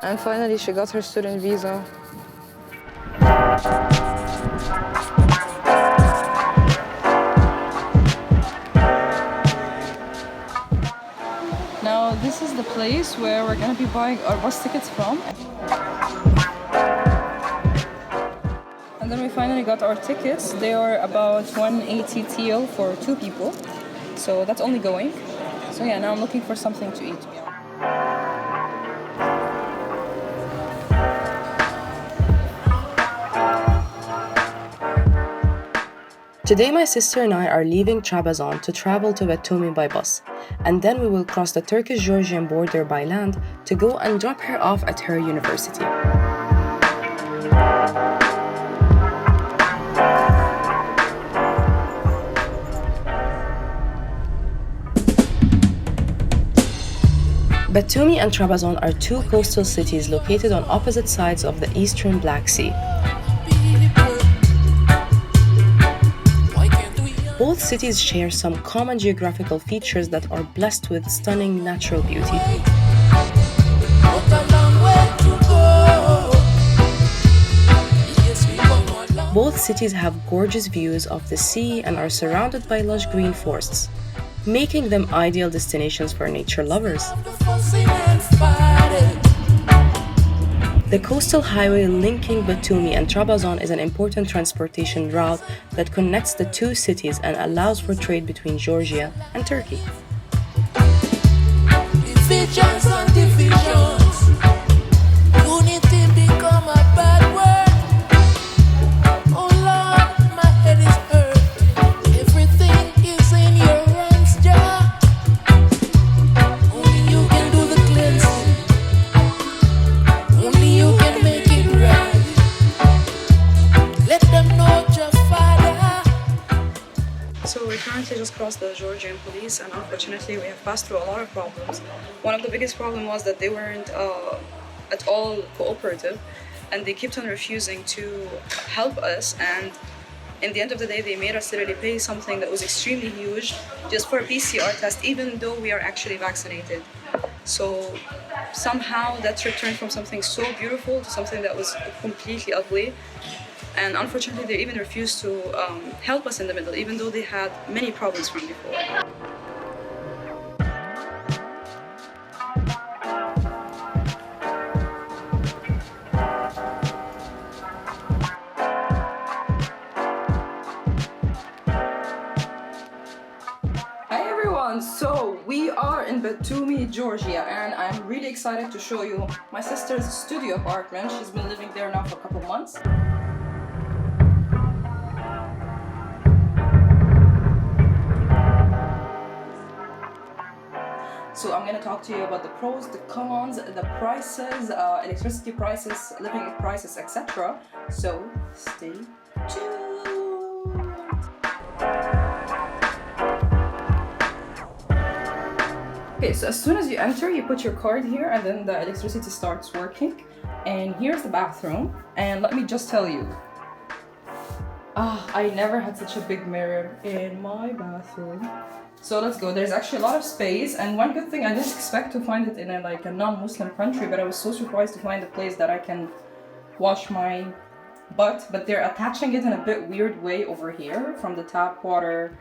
And finally, she got her student visa. Now, this is the place where we're gonna be buying our bus tickets from. And then we finally got our tickets. They are about 180 TL for 2 people. So that's only going. So yeah, now I'm looking for something to eat. Today my sister and I are leaving Trabzon to travel to Batumi by bus, and then we will cross the Turkish-Georgian border by land to go and drop her off at her university. Batumi and Trabzon are 2 coastal cities located on opposite sides of the eastern Black Sea. Both cities share some common geographical features that are blessed with stunning natural beauty. Both cities have gorgeous views of the sea and are surrounded by lush green forests, making them ideal destinations for nature lovers. The coastal highway linking Batumi and Trabzon is an important transportation route that connects the 2 cities and allows for trade between Georgia and Turkey. Divisions and divisions. Unity become a bad word. Oh Lord, my head is hurt. Everything is in your hands, Jah. Only you can do the cleansing. Only you can make it right. Let them know your Father. So we currently just crossed the Georgian police, and unfortunately we have passed through a lot of problems. One of the biggest problems was that they weren't at all cooperative, and they kept on refusing to help us, and in the end of the day they made us literally pay something that was extremely huge just for a PCR test, even though we are actually vaccinated. So somehow that's returned from something so beautiful to something that was completely ugly. And unfortunately, they even refused to help us in the middle, even though they had many problems from before. Hi everyone! So we are in Batumi, Georgia, and I'm really excited to show you my sister's studio apartment. She's been living there now for a couple months. So I'm going to talk to you about the pros, the cons, the prices, electricity prices, living prices, etc. So stay tuned. Okay, so as soon as you enter, you put your card here and then the electricity starts working. And here's the bathroom. And let me just tell you, I never had such a big mirror in my bathroom. So let's go. There's actually a lot of space, and one good thing, I didn't expect to find it in a non-Muslim country, but I was so surprised to find a place that I can wash my butt, but they're attaching it in a bit weird way over here from the tap water,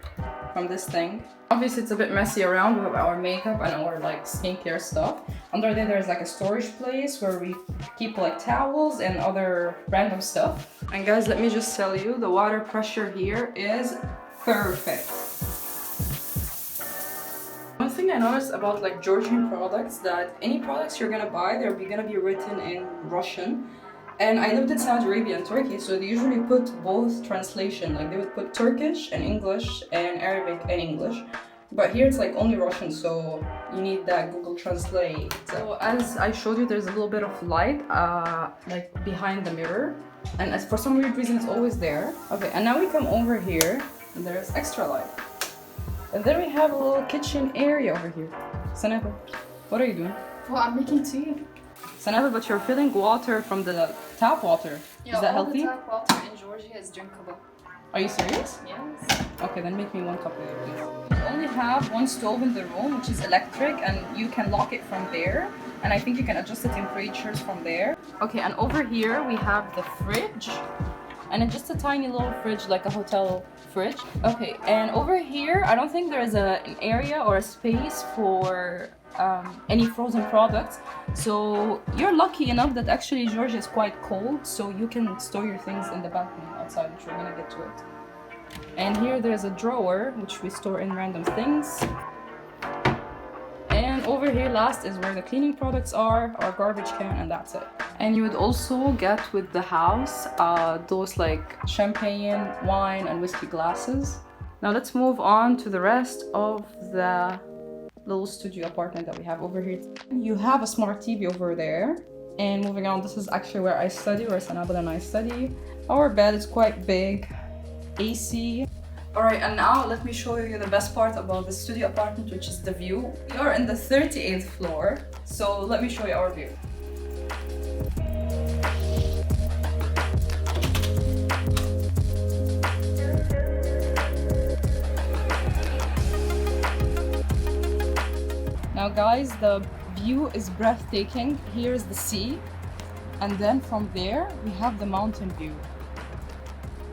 from this thing. Obviously it's a bit messy around with our makeup and our skincare stuff. Under there there's a storage place where we keep towels and other random stuff. And guys, let me just tell you, the water pressure here is perfect. One thing I noticed about Georgian products, that any products you're gonna buy, they're gonna be written in Russian. And I lived in Saudi Arabia and Turkey, so they usually put both translation. They would put Turkish and English and Arabic and English. But here it's only Russian, so you need that Google Translate. So as I showed you, there's a little bit of light behind the mirror. And for some weird reason, it's always there. Okay, and now we come over here, and there's extra light. And then we have a little kitchen area over here. Sanaba, what are you doing? Well, I'm making tea. Sanaba, but you're filling water from the tap water. Yeah, is that all healthy? The tap water in Georgia is drinkable. Are you serious? Yes. Okay, then make me 1 cup later, please. We only have 1 stove in the room, which is electric, and you can lock it from there. And I think you can adjust the temperatures from there. Okay, and over here we have the fridge. And it's just a tiny little fridge, like a hotel fridge. Okay, and over here, I don't think there is an area or a space for any frozen products. So you're lucky enough that actually Georgia is quite cold, so you can store your things in the balcony outside, which we're gonna get to it. And here there's a drawer, which we store in random things. And over here last is where the cleaning products are, our garbage can, and that's it. And you would also get with the house those like champagne, wine, and whiskey glasses. Now let's move on to the rest of the little studio apartment that we have over here. You have a smart TV over there. And moving on, this is actually where I study, where Sanabal and I study. Our bed is quite big, AC. Alright, and now let me show you the best part about the studio apartment, which is the view. We are in the 38th floor, so let me show you our view. Now guys, the view is breathtaking. Here is the sea, and then from there we have the mountain view.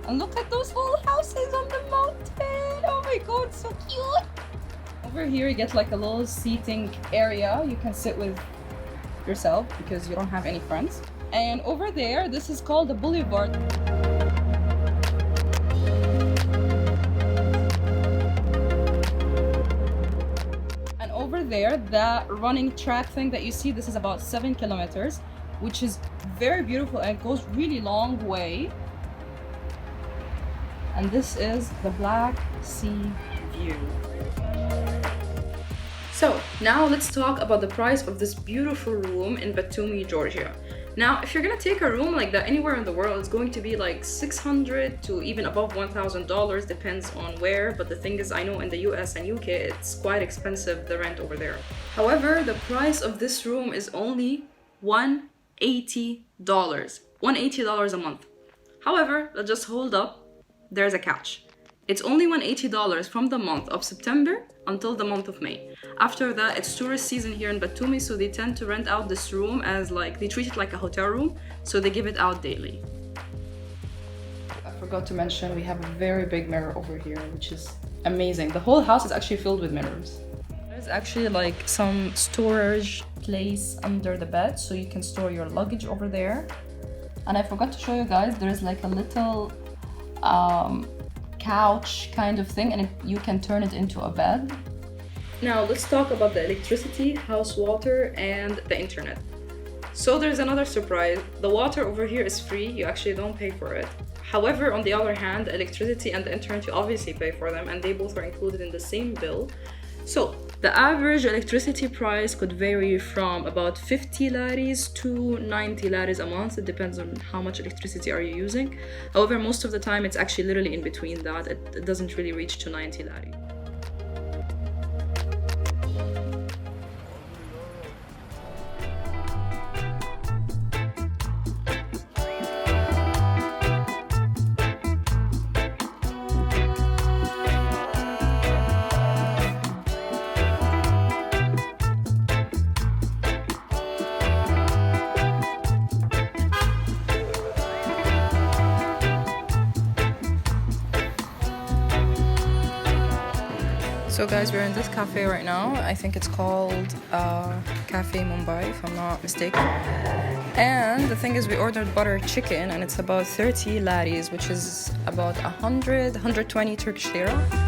And look at those little houses on the mountain. Oh my god, so cute. Over here you get like a little seating area. You can sit with yourself because you don't have any friends. And over there, this is called the boulevard. And over there, that running track thing that you see, this is about 7 kilometers, which is very beautiful and it goes really long way. And this is the Black Sea view. So now let's talk about the price of this beautiful room in Batumi, Georgia. Now, if you're gonna take a room like that anywhere in the world, it's going to be like $600 to even above $1,000, depends on where. But the thing is, I know in the US and UK, it's quite expensive, the rent over there. However, the price of this room is only $180. $180 a month. However, let's just hold up. There's a catch. It's only $180 from the month of September until the month of May. After that, it's tourist season here in Batumi, so they tend to rent out this room as like, they treat it like a hotel room, so they give it out daily. I forgot to mention, we have a very big mirror over here, which is amazing. The whole house is actually filled with mirrors. There's actually like some storage place under the bed, so you can store your luggage over there. And I forgot to show you guys, there's like a little couch kind of thing, and you can turn it into a bed. Now let's talk about the electricity, house water, and the internet. So there's another surprise. The water over here is free, you actually don't pay for it. However, on the other hand, the electricity and the internet, you obviously pay for them, and they both are included in the same bill. So the average electricity price could vary from about 50 laris to 90 laris a month. It depends on how much electricity are you using. However, most of the time it's actually literally in between that. It doesn't really reach to 90 lari. So guys, we're in this cafe right now. I think it's called Cafe Mumbai, if I'm not mistaken. And the thing is, we ordered butter chicken, and it's about 30 laris, which is about 120 Turkish lira.